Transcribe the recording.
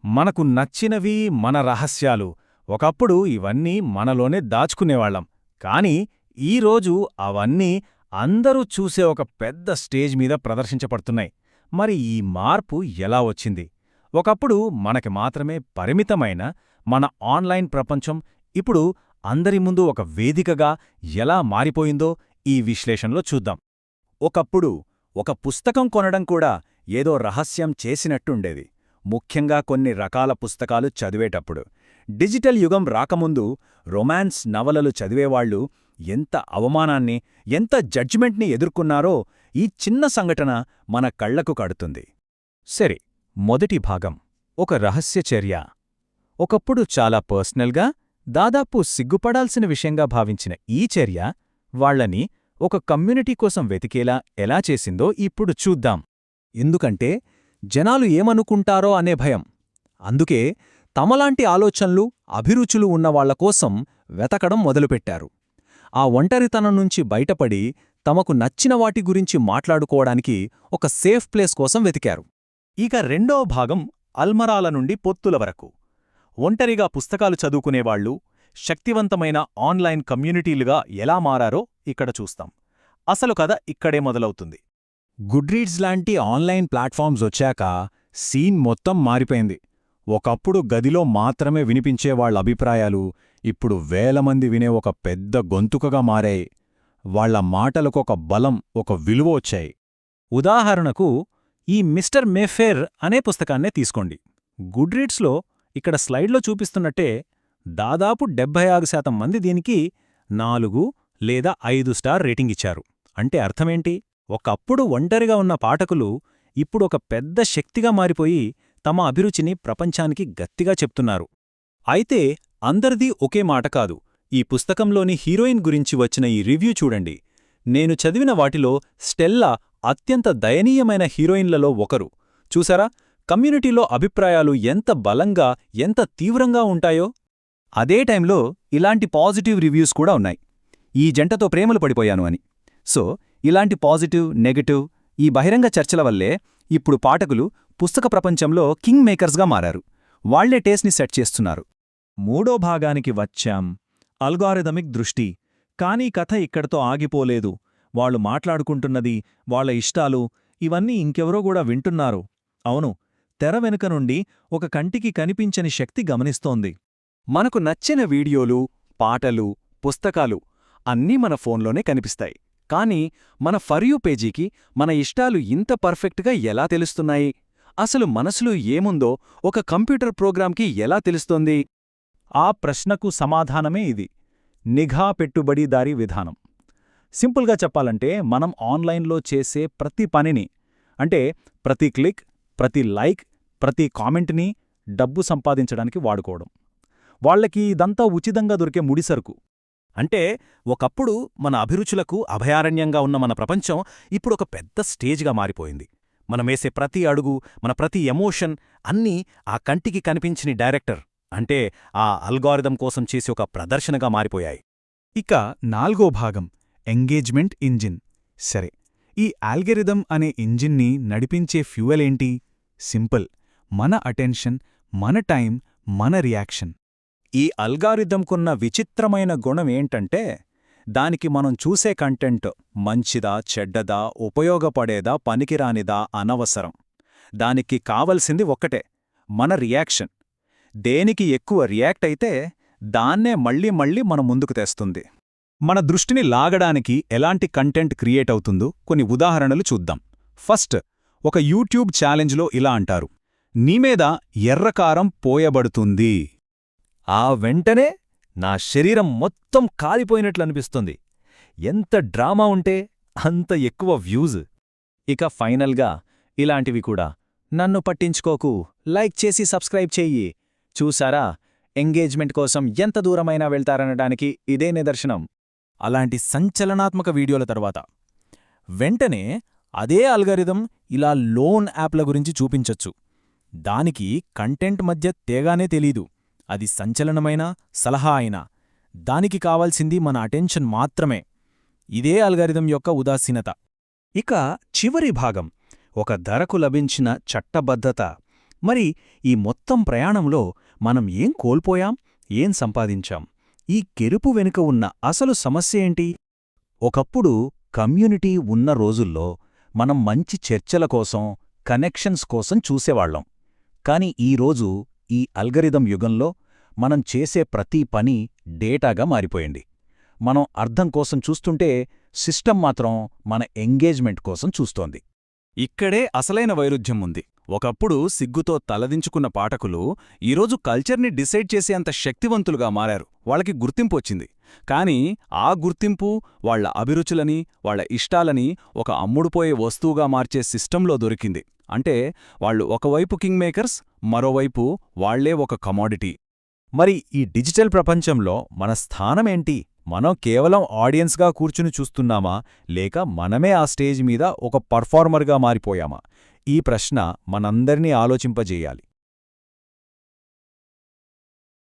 మనకు నచ్చినవి మన రహస్యాలు. ఒకప్పుడు ఇవన్నీ మనలోనే దాచుకునేవాళ్లం. కాని ఈరోజు అవన్నీ అందరూ చూసే ఒక పెద్ద స్టేజ్ మీద ప్రదర్శించబడుతున్నాయి. మరి ఈ మార్పు ఎలా వచ్చింది? ఒకప్పుడు మనకి మాత్రమే పరిమితమైన మన ఆన్లైన్ ప్రపంచం ఇప్పుడు అందరి ముందు ఒక వేదికగా ఎలా మారిపోయిందో ఈ విశ్లేషణలో చూద్దాం. ఒకప్పుడు ఒక పుస్తకం కొనడం కూడా ఏదో రహస్యం చేసినట్టుండేది, ముఖ్యంగా కొన్ని రకాల పుస్తకాలు చదివేటప్పుడు. డిజిటల్ యుగం రాకముందు రొమాన్స్ నవలలు చదివేవాళ్లు ఎంత అవమానాన్ని, ఎంత జడ్జిమెంట్ని ఎదుర్కొన్నారో ఈ చిన్న సంఘటన మన కళ్లకు కడుతుంది. సరే, మొదటి భాగం ఒక రహస్యచర్య. ఒకప్పుడు చాలా పర్సనల్గా, దాదాపు సిగ్గుపడాల్సిన విషయంగా భావించిన ఈ చర్య వాళ్లని ఒక కమ్యూనిటీ కోసం వెతికేలా ఎలా చేసిందో ఇప్పుడు చూద్దాం. ఎందుకంటే జనాలు ఏమనుకుంటారో అనే భయం. అందుకే తమలాంటి ఆలోచనలు, అభిరుచులు ఉన్నవాళ్లకోసం వెతకడం మొదలుపెట్టారు. ఆ ఒంటరితనం నుంచి బయటపడి తమకు నచ్చిన వాటి గురించి మాట్లాడుకోవడానికి ఒక సేఫ్ ప్లేస్ కోసం వెతికారు. ఇక రెండో భాగం అల్మరాల నుండి పొత్తుల వరకు. ఒంటరిగా పుస్తకాలు చదువుకునేవాళ్లు శక్తివంతమైన ఆన్లైన్ కమ్యూనిటీలుగా ఎలా మారారో ఇక్కడ చూస్తాం. అసలు కథ ఇక్కడే మొదలవుతుంది. గుడ్రీడ్స్ లాంటి ఆన్లైన్ ప్లాట్ఫామ్స్ వచ్చాక సీన్ మొత్తం మారిపోయింది. ఒకప్పుడు గదిలో మాత్రమే వినిపించేవాళ్ల అభిప్రాయాలు ఇప్పుడు వేలమంది వినే ఒక పెద్ద గొంతుకగా మారాయి. వాళ్ల మాటలకొక బలం, ఒక విలువ వచ్చాయి. ఉదాహరణకు ఈ మిస్టర్ మేఫేర్ అనే పుస్తకాన్నే తీసుకోండి. గుడ్రీడ్స్లో ఇక్కడ స్లైడ్లో చూపిస్తున్నట్టే దాదాపు 76% మంది దీనికి 4 లేదా 5 స్టార్ రేటింగ్ ఇచ్చారు. అంటే అర్థమేంటి? ఒకప్పుడు ఒంటరిగా ఉన్న పాఠకులు ఇప్పుడు ఒక పెద్ద శక్తిగా మారిపోయి తమ అభిరుచిని ప్రపంచానికి గట్టిగా చెప్తున్నారు. అయితే అందరిదీ ఒకే మాట కాదు. ఈ పుస్తకంలోని హీరోయిన్ గురించి వచ్చిన ఈ రివ్యూ చూడండి. నేను చదివిన వాటిలో స్టెల్లా అత్యంత దయనీయమైన హీరోయిన్లలో ఒకరు. చూసారా, కమ్యూనిటీలో అభిప్రాయాలు ఎంత బలంగా, ఎంత తీవ్రంగా ఉంటాయో. అదే టైంలో ఇలాంటి పాజిటివ్ రివ్యూస్ కూడా ఉన్నాయి. ఈ జంటతో ప్రేమలు పడిపోయాను అని. సో ఇలాంటి పాజిటివ్, నెగటివ్, ఈ బహిరంగ చర్చల వల్లే ఇప్పుడు పాఠకులు పుస్తక ప్రపంచంలో కింగ్ మేకర్స్గా మారారు. వాళ్లే టేస్ట్ని సెట్ చేస్తున్నారు. మూడో భాగానికి వచ్చాం, అల్గారిథమిక్ దృష్టి. కానీ కథ ఇక్కడతో ఆగిపోలేదు. వాళ్లు మాట్లాడుకుంటున్నది, వాళ్ల ఇష్టాలు, ఇవన్నీ ఇంకెవరో కూడా వింటున్నారు. అవును, తెర వెనుక నుండి ఒక కంటికి కనిపించని శక్తి గమనిస్తోంది. మనకు నచ్చిన వీడియోలు, పాటలు, పుస్తకాలు అన్నీ మన ఫోన్లోనే కనిపిస్తాయి. కానీ మన ఫర్ యూ పేజీకి మన ఇష్టాలు ఇంత పర్ఫెక్ట్గా ఎలా తెలుస్తున్నాయి? అసలు మనసులో ఏముందో ఒక కంప్యూటర్ ప్రోగ్రాంకి ఎలా తెలుస్తోంది? ఆ ప్రశ్నకు సమాధానమే ఇది: నిఘా పెట్టుబడిదారీ విధానం. సింపుల్గా చెప్పాలంటే మనం ఆన్లైన్లో చేసే ప్రతి పనిని, అంటే ప్రతి క్లిక్, ప్రతి లైక్, ప్రతి కామెంట్ని డబ్బు సంపాదించడానికి వాడుకోవడం. వాళ్లకి ఇదంతా ఉచితంగా దొరికే ముడిసరుకు. అంటే ఒకప్పుడు మన అభిరుచులకు అభయారణ్యంగా ఉన్న మన ప్రపంచం ఇప్పుడొక పెద్ద స్టేజ్గా మారిపోయింది. మనమేసే ప్రతి అడుగు, మన ప్రతి ఎమోషన్ అన్నీ ఆ కంటికి కనిపించని డైరెక్టర్, అంటే ఆ అల్గారిథం కోసం చేసి ఒక ప్రదర్శనగా మారిపోయాయి. ఇక నాల్గో భాగం ఎంగేజ్మెంట్ ఇంజిన్. సరే, ఈ ఆల్గరిథం అనే ఇంజిన్ని నడిపించే ఫ్యూయలేంటి? సింపుల్: మన అటెన్షన్, మన టైం, మన రియాక్షన్. ఈ అల్గారిథంకున్న విచిత్రమైన గుణమేంటంటే దానికి మనం చూసే కంటెంట్ మంచిదా, చెడ్డదా, ఉపయోగపడేదా, పనికిరానిదా అనవసరం. దానికి కావలసింది ఒక్కటే: మన రియాక్షన్. దేనికి ఎక్కువ రియాక్ట్ అయితే దాన్నే మళ్ళీ మళ్ళీ మన ముందుకు తెస్తుంది. మన దృష్టిని లాగడానికి ఎలాంటి కంటెంట్ క్రియేట్ అవుతుందో కొన్ని ఉదాహరణలు చూద్దాం. ఫస్ట్, ఒక యూట్యూబ్ ఛాలెంజ్లో ఇలా అంటారు: నీమీద ఎర్రకారం పోయబడుతుంది. ఆ వెంటనే నా శరీరం మొత్తం కాలిపోయినట్లనిపిస్తుంది. ఎంత డ్రామా ఉంటే అంత ఎక్కువ వ్యూజ్. ఇక ఫైనల్గా ఇలాంటివి కూడా: నన్ను పట్టించుకోకు, లైక్ చేసి సబ్స్క్రైబ్ చెయ్యి. చూసారా, ఎంగేజ్మెంట్ కోసం ఎంత దూరమైనా వెళ్తారనడానికి ఇదే నిదర్శనం. అలాంటి సంచలనాత్మక వీడియోల తర్వాత వెంటనే అదే అల్గారిథం ఇలా లోన్ యాప్ల గురించి చూపించొచ్చు. దానికి కంటెంట్ మధ్య తేగానే తెలీదు. అది సంచలనమైన సలహా అయినా దానికి కావాల్సింది మన అటెన్షన్ మాత్రమే. ఇదే అల్గారిథం యొక్క ఉదాసీనత. ఇక చివరి భాగం ఒక ధరకు లభించిన చట్టబద్ధత. మరి ఈ మొత్తం ప్రయాణంలో మనం ఏం కోల్పోయాం, ఏం సంపాదించాం? ఈ కెరుపు వెనుక ఉన్న అసలు సమస్య ఏంటి? ఒకప్పుడు కమ్యూనిటీ ఉన్న రోజుల్లో మనం మంచి చర్చల కోసం, కనెక్షన్స్ కోసం చూసేవాళ్లం. కాని ఈరోజు ఈ అల్గరిథం యుగంలో మనం చేసే ప్రతి పని డేటాగా మారిపోయింది. మనం అర్థం కోసం చూస్తుంటే సిస్టమ్ మాత్రం మన ఎంగేజ్మెంట్ కోసం చూస్తోంది. ఇక్కడే అసలైన వైరుధ్యం ఉంది. ఒకప్పుడు సిగ్గుతో తలదించుకున్న పాఠకులు ఈరోజు కల్చర్ని డిసైడ్ చేసేంత శక్తివంతులుగా మారారు. వాళ్ళకి గుర్తింపు వచ్చింది. కానీ ఆ గుర్తింపు వాళ్ల అభిరుచులని, వాళ్ల ఇష్టాలని ఒక అమ్ముడుపోయే వస్తువుగా మార్చే సిస్టంలో దొరికింది. అంటే వాళ్ళు ఒకవైపు కింగ్ మేకర్స్, మరోవైపు వాళ్లే ఒక కమోడిటీ. మరి ఈ డిజిటల్ ప్రపంచంలో మన స్థానమేంటి? మనం కేవలం ఆడియన్స్గా కూర్చుని చూస్తున్నామా, లేక మనమే ఆ స్టేజ్ మీద ఒక పర్ఫార్మర్గా మారిపోయామా? ఈ ప్రశ్న మనందర్నీ ఆలోచింపజేయాలి.